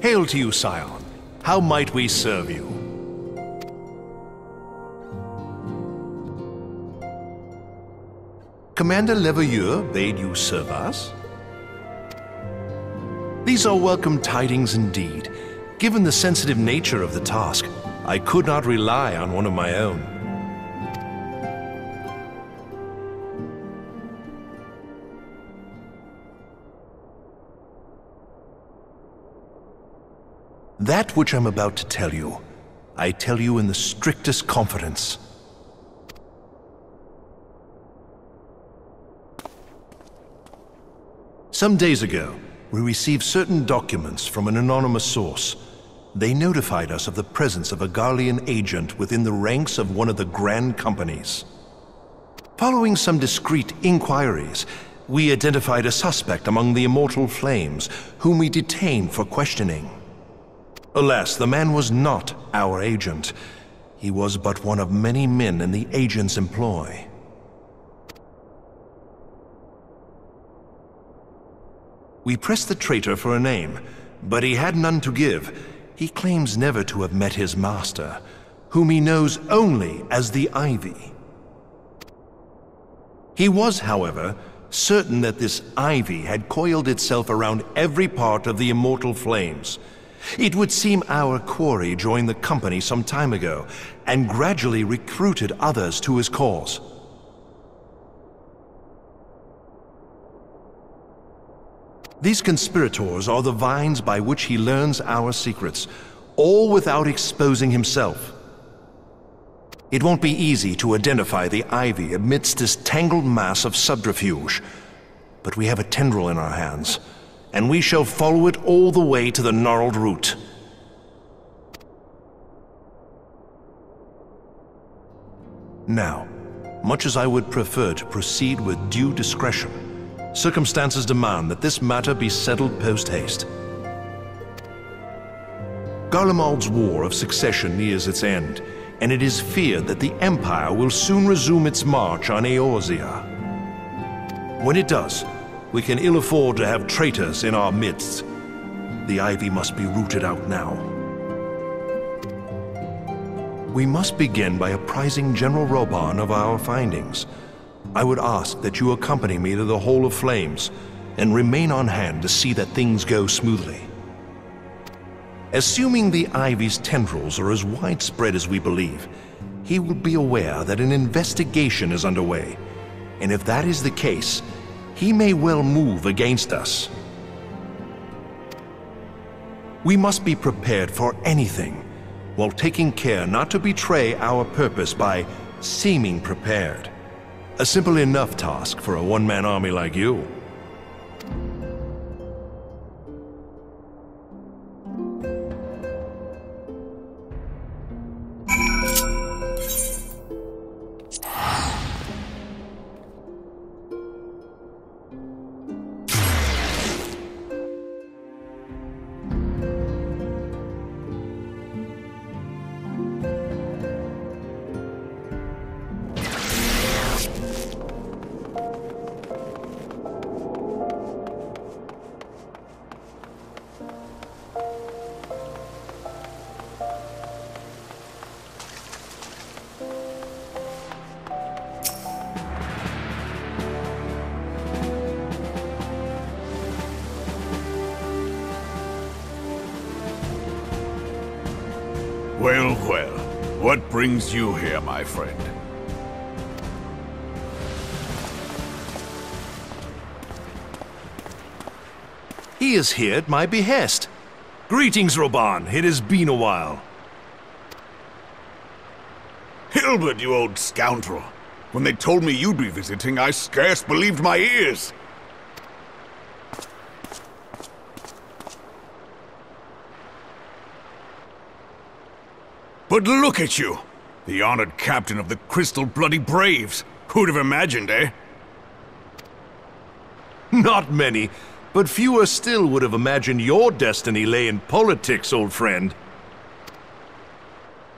Hail to you, Scion. How might we serve you? Commander Leveilleur bade you serve us? These are welcome tidings indeed. Given the sensitive nature of the task, I could not rely on one of my own. That which I'm about to tell you, I tell you in the strictest confidence. Some days ago, we received certain documents from an anonymous source. They notified us of the presence of a Garlean agent within the ranks of one of the Grand Companies. Following some discreet inquiries, we identified a suspect among the Immortal Flames, whom we detained for questioning. Alas, the man was not our agent. He was but one of many men in the agent's employ. We pressed the traitor for a name, but he had none to give. He claims never to have met his master, whom he knows only as the Ivy. He was, however, certain that this Ivy had coiled itself around every part of the Immortal Flames. It would seem our quarry joined the company some time ago, and gradually recruited others to his cause. These conspirators are the vines by which he learns our secrets, all without exposing himself. It won't be easy to identify the Ivy amidst this tangled mass of subterfuge, but we have a tendril in our hands, and we shall follow it all the way to the gnarled root. Now, much as I would prefer to proceed with due discretion, circumstances demand that this matter be settled post-haste. Garlemald's War of Succession nears its end, and it is feared that the Empire will soon resume its march on Eorzea. When it does, we can ill afford to have traitors in our midst. The Ivy must be rooted out now. We must begin by apprising General Reborn of our findings. I would ask that you accompany me to the Hall of Flames and remain on hand to see that things go smoothly. Assuming the Ivy's tendrils are as widespread as we believe, he will be aware that an investigation is underway, and if that is the case, he may well move against us. We must be prepared for anything, while taking care not to betray our purpose by seeming prepared. A simple enough task for a one-man army like you. Well, well. What brings you here, my friend? He is here at my behest. Greetings, Reborn. It has been a while. Hilbert, you old scoundrel. When they told me you'd be visiting, I scarce believed my ears. But look at you! The honored captain of the Crystal Bloody Braves. Who'd have imagined, eh? Not many, but fewer still would have imagined your destiny lay in politics, old friend.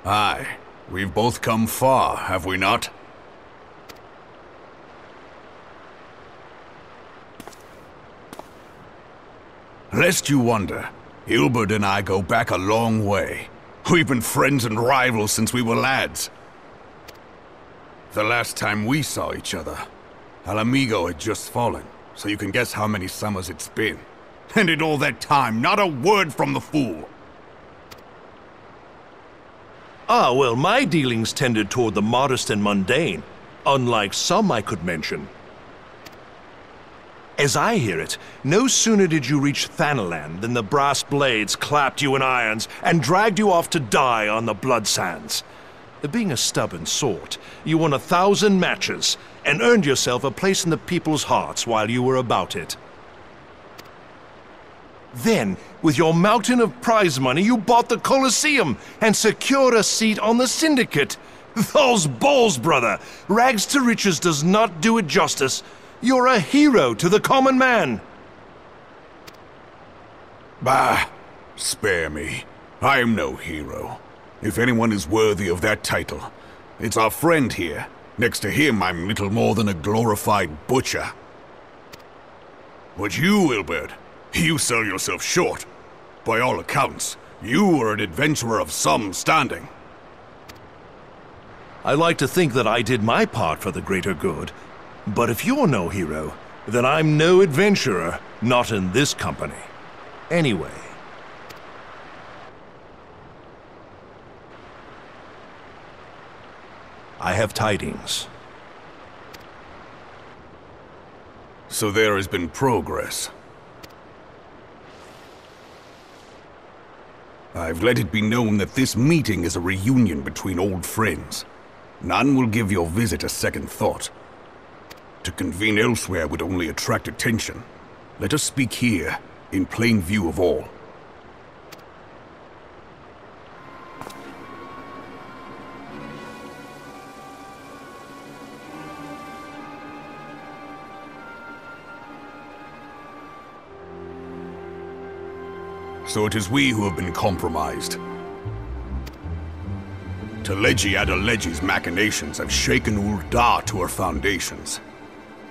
Aye. We've both come far, have we not? Lest you wonder, Hilbert and I go back a long way. We've been friends and rivals since we were lads. The last time we saw each other, Alamigo had just fallen, so you can guess how many summers it's been. And in all that time, not a word from the fool. Ah, well, my dealings tended toward the modest and mundane, unlike some I could mention. As I hear it, no sooner did you reach Thanalan than the brass blades clapped you in irons and dragged you off to die on the blood sands. Being a stubborn sort, you won 1,000 matches and earned yourself a place in the people's hearts while you were about it. Then, with your mountain of prize money, you bought the Colosseum and secured a seat on the Syndicate. Those balls, brother! Rags to riches does not do it justice. You're a hero to the common man. Bah! Spare me. I am no hero. If anyone is worthy of that title, it's our friend here. Next to him, I'm little more than a glorified butcher. But you, Wilbert, you sell yourself short. By all accounts, you are an adventurer of some standing. I like to think that I did my part for the greater good. But if you're no hero, then I'm no adventurer, not in this company. Anyway. I have tidings. So there has been progress. I've let it be known that this meeting is a reunion between old friends. None will give your visit a second thought. To convene elsewhere would only attract attention. Let us speak here, in plain view of all. So it is we who have been compromised. Teleji Adeleji's machinations have shaken Ul'dah to her foundations.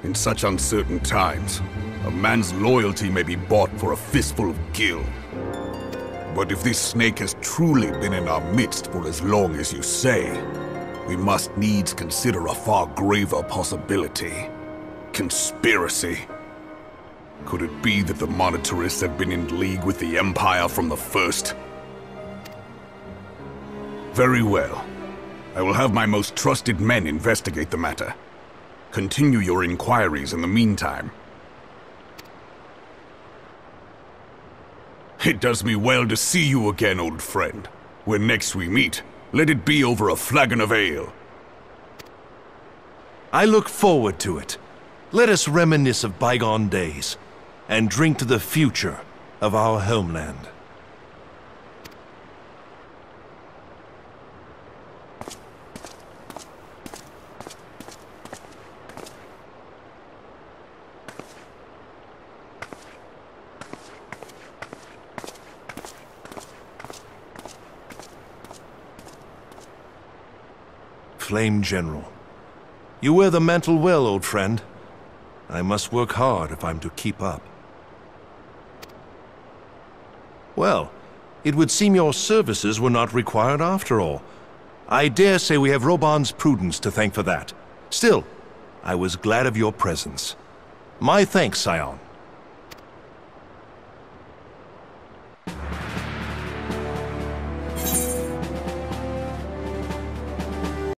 In such uncertain times, a man's loyalty may be bought for a fistful of gil. But if this snake has truly been in our midst for as long as you say, we must needs consider a far graver possibility. Conspiracy. Could it be that the Monetarists have been in league with the Empire from the first? Very well. I will have my most trusted men investigate the matter. Continue your inquiries in the meantime. It does me well to see you again, old friend. When next we meet, let it be over a flagon of ale. I look forward to it. Let us reminisce of bygone days and drink to the future of our homeland. Flame General, you wear the mantle well, old friend. I must work hard if I'm to keep up. Well, it would seem your services were not required after all. I dare say we have Roban's prudence to thank for that. Still, I was glad of your presence. My thanks, Scion.